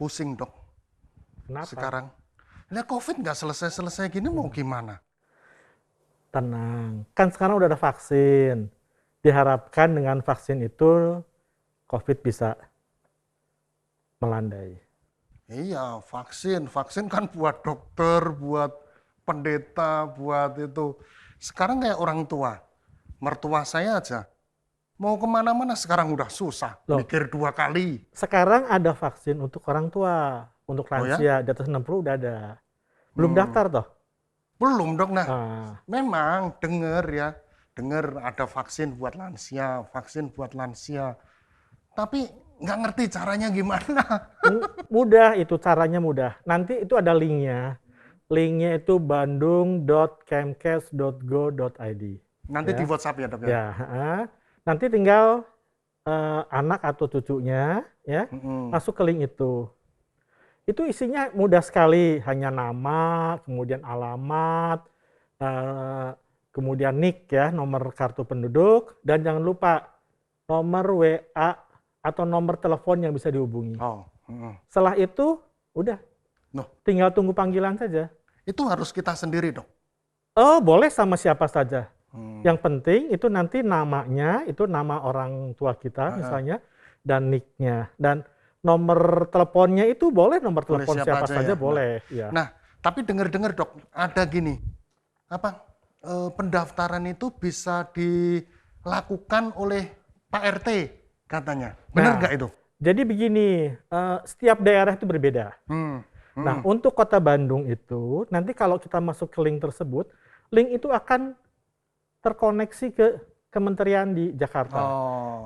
pusing dok. Kenapa? Sekarang. Nah COVID nggak selesai-selesai gini mau gimana? Tenang, kan sekarang udah ada vaksin. Diharapkan dengan vaksin itu COVID bisa melandai. Iya, vaksin kan buat dokter, buat pendeta, buat itu. Sekarang kayak orang tua, mertua saya aja, mau kemana-mana sekarang udah susah, Loh. mikir 2 kali. Sekarang ada vaksin untuk orang tua, untuk Oh ya? lansia di atas 60 udah ada. Belum daftar toh? Belum dok, nah Ah, memang denger ada vaksin buat lansia, tapi nggak ngerti caranya gimana. mudah itu, caranya mudah. Nanti itu ada linknya. Linknya itu bandung.kemkes.go.id. Nanti Ya. di WhatsApp ya dok ya? Ya, nanti tinggal anak atau cucunya ya masuk ke link itu. Itu isinya mudah sekali, hanya nama, kemudian alamat, kemudian NIK ya, nomor kartu penduduk, dan jangan lupa nomor WA atau nomor telepon yang bisa dihubungi. Oh, Setelah itu udah, Loh, tinggal tunggu panggilan saja. itu harus kita sendiri dok? Oh, boleh sama siapa saja. Yang penting itu nanti namanya, itu nama orang tua kita misalnya, dan NIK-nya. Dan nomor teleponnya itu boleh nomor Boleh telepon siapa saja ya? boleh. Ya. Nah, tapi dengar-dengar dok, ada gini, pendaftaran itu bisa dilakukan oleh Pak RT katanya, benar nggak itu? Jadi begini, setiap daerah itu berbeda. Nah, untuk Kota Bandung itu, nanti kalau kita masuk ke link tersebut, link itu akan terkoneksi ke kementerian di Jakarta.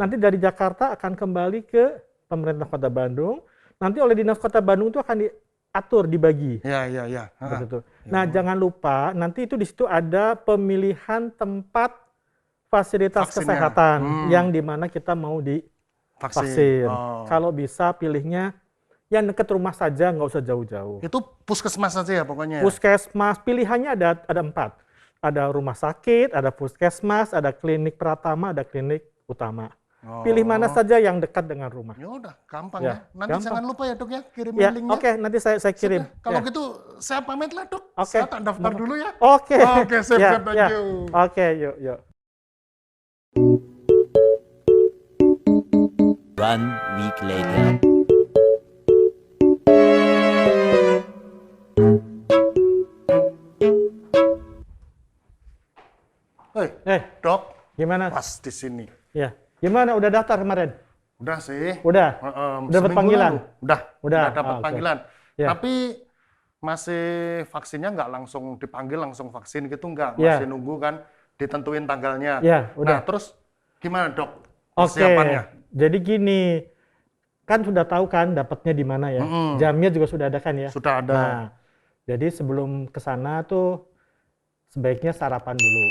Nanti dari Jakarta akan kembali ke pemerintah Kota Bandung. Nanti oleh Dinas Kota Bandung itu akan diatur, dibagi. Ya. Begitu. Nah, jangan lupa nanti itu di situ ada pemilihan tempat fasilitas kesehatan yang dimana kita mau divaksin. Kalau bisa pilihnya yang dekat rumah saja, nggak usah jauh-jauh. Itu puskesmas saja ya pokoknya. Puskesmas, pilihannya ada 4. Ada rumah sakit, ada puskesmas, ada klinik Pratama, ada klinik utama. Pilih mana saja yang dekat dengan rumah. Ya udah, gampang ya. Nanti gampang. jangan lupa ya dok ya, kirimin Ya, linknya. oke, nanti saya kirim. Kalau gitu saya pamit lah dok. Oke. Saya tak daftar dulu ya. Oke. Oke, siap, thank you. Oke, yuk. 1 week later. Dok, Gimana? pas di sini. Ya, gimana? Udah daftar kemarin? Udah sih. Udah. Dapat panggilan? Udah dapat oke. panggilan. Ya. Tapi masih vaksinnya nggak langsung dipanggil langsung vaksin gitu nggak, Ya. masih nunggu kan ditentuin tanggalnya. Ya, udah. Nah terus gimana dok Oke. persiapannya? Jadi gini, kan sudah tahu kan dapatnya di mana ya? Jamnya juga sudah ada kan ya? Sudah ada. Nah, jadi sebelum ke sana tuh sebaiknya sarapan dulu.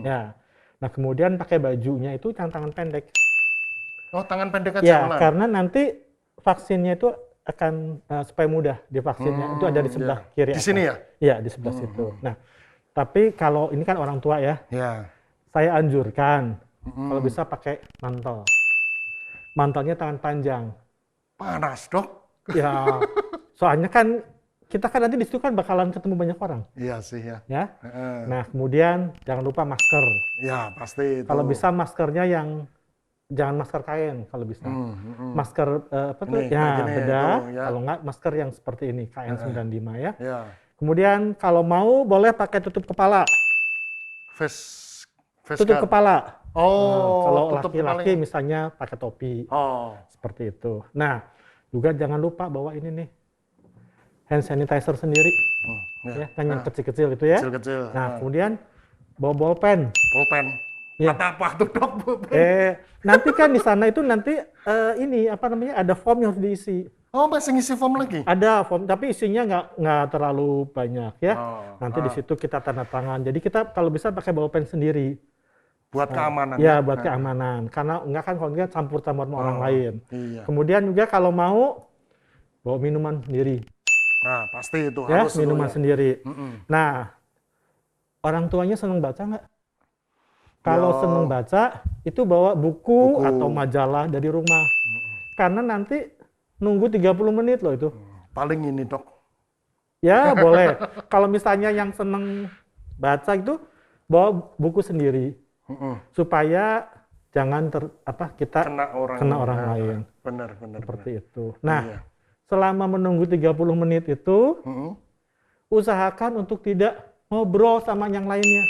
Ya. Nah, kemudian pakai bajunya itu yang tangan pendek. Oh, tangan pendek aja Ya, malah. karena nanti vaksinnya itu akan supaya mudah divaksinnya. Itu ada di sebelah kiri. Di sini ya? Iya, di sebelah situ. Nah, tapi kalau ini kan orang tua ya, Ya. saya anjurkan kalau bisa pakai mantel. Mantelnya tangan panjang. Panas dok. Ya, soalnya kan kita kan nanti di situ kan bakalan ketemu banyak orang. Iya sih ya. Ya. Nah, kemudian jangan lupa masker. Ya pasti itu. Kalau bisa maskernya yang jangan masker kain kalau bisa. Masker apa tuh? Ini, Ya, gini, bedah. itu, ya. Kalau enggak masker yang seperti ini, KN95 ya. Ya. Kemudian kalau mau boleh pakai tutup kepala. Face Tutup guard. kepala. Oh, kalau tutup laki-laki kepalanya. misalnya pakai topi. Oh. Seperti itu. Nah, juga jangan lupa bawa ini nih. Hand sanitizer sendiri. Ya, kan yang kecil-kecil itu ya. Kecil-kecil. Nah, kemudian bawa bolpen. Pulpen. Ya. Kata apa tuh dok? Pulpen. Nanti kan di sana itu nanti ini apa namanya ada form yang harus diisi. Oh, masih ngisi form lagi? Ada form, tapi isinya nggak terlalu banyak ya. Nanti di situ kita tanda tangan. Jadi kita kalau bisa pakai bolpen sendiri. Buat keamanan. Ya, buat keamanan. Karena enggak kan kalau nggak campur-campur sama orang lain. Iya. Kemudian juga kalau mau bawa minuman sendiri. Nah, pasti itu Ya, harus minuman itu ya. sendiri. Nah, orang tuanya seneng baca nggak? Kalau seneng baca, itu bawa buku atau majalah dari rumah. Karena nanti nunggu 30 menit loh itu. Paling ini dok. Ya boleh. Kalau misalnya yang seneng baca itu bawa buku sendiri supaya jangan kita kena orang lain. Benar. Seperti itu. Nah, Iya. selama menunggu 30 menit itu usahakan untuk tidak ngobrol sama yang lainnya.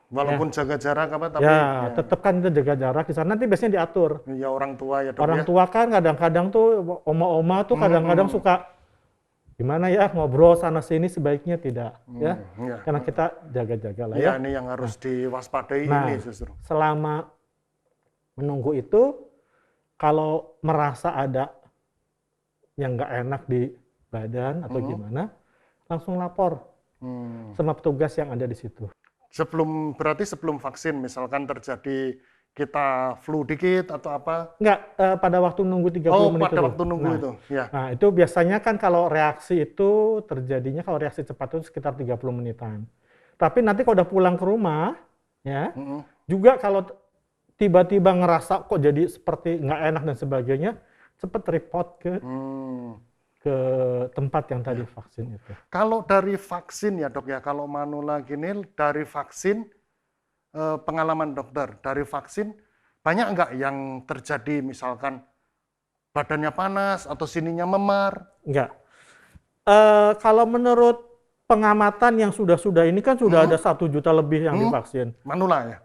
Walaupun jaga jarak apa tapi Ya, tetap kan kita jaga jarak di sana. Nanti biasanya diatur. ya orang tua ya dok Orang ya. tua kan kadang-kadang tuh oma-oma tuh kadang-kadang suka gimana ya ngobrol sana sini, sebaiknya tidak ya. Iya. Karena kita jaga-jaga lah Iya, ya. ini yang harus diwaspadai Nah, ini justru. selama menunggu itu kalau merasa ada yang nggak enak di badan atau gimana, langsung lapor sama petugas yang ada di situ. Berarti sebelum vaksin misalkan terjadi kita flu dikit atau apa? Enggak, pada waktu nunggu 30 menit pada itu. waktu nunggu Nah, itu. Ya. Nah, itu biasanya kan kalau reaksi itu terjadinya, kalau reaksi cepat itu sekitar 30 menitan. Tapi nanti kalau udah pulang ke rumah, ya, juga kalau tiba-tiba ngerasa kok jadi seperti nggak enak dan sebagainya, cepet report ke tempat yang tadi vaksin itu. Kalau dari vaksin ya dok ya, kalau Manula gini dari vaksin, pengalaman dokter, dari vaksin banyak nggak yang terjadi misalkan badannya panas atau sininya memar? Enggak. Kalau menurut pengamatan yang sudah ini kan sudah ada 1 juta lebih yang divaksin. Manula ya?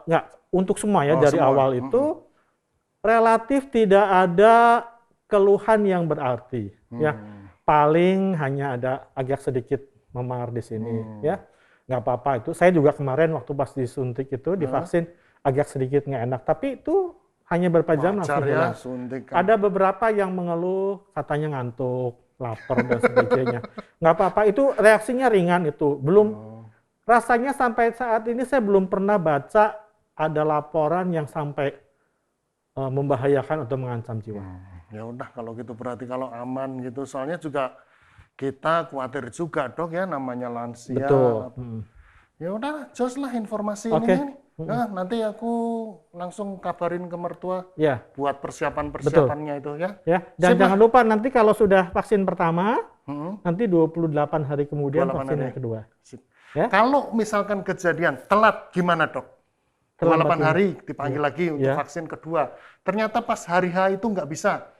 Enggak, untuk semua ya dari semua. awal itu relatif tidak ada keluhan yang berarti ya. Paling hanya ada agak sedikit memar di sini ya. Nggak apa-apa itu. Saya juga kemarin waktu pas disuntik itu divaksin agak sedikit nggak enak, tapi itu hanya beberapa jam langsung Wajar ya, hilang. suntik kan. Ada beberapa yang mengeluh katanya ngantuk, lapar dan sebagainya. Nggak apa-apa, itu reaksinya ringan itu. Belum rasanya sampai saat ini saya belum pernah baca ada laporan yang sampai membahayakan atau mengancam jiwa. Ya udah kalau gitu berarti kalau aman gitu. Soalnya juga kita khawatir juga dok ya, namanya lansia. Betul. Ya udah, jos lah informasi Oke. ini. Nah, nanti aku langsung kabarin ke mertua Ya, buat persiapan-persiapannya itu ya. ya. Dan Sip, jangan lupa nanti kalau sudah vaksin pertama, Mm-mm. nanti 28 hari kemudian 28 vaksin hari. yang kedua. Sip. Ya. Kalau misalkan kejadian telat gimana dok? 28 Terlambat hari dipanggil lagi untuk Ya. vaksin kedua. Ternyata pas hari H itu nggak bisa.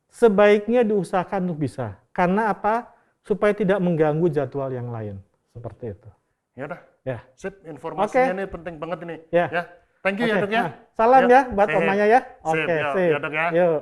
Sebaiknya diusahakan untuk bisa. Karena apa? Supaya tidak mengganggu jadwal yang lain. Seperti itu. Ya udah. Ya. Sip, informasinya Oke. ini penting banget ini. Ya. Thank you ya Oke, dok ya. nah, salam Yuk. ya buat Sip. omanya ya. Sip, Oke, yuk, sip. ya, dok ya. Yuk.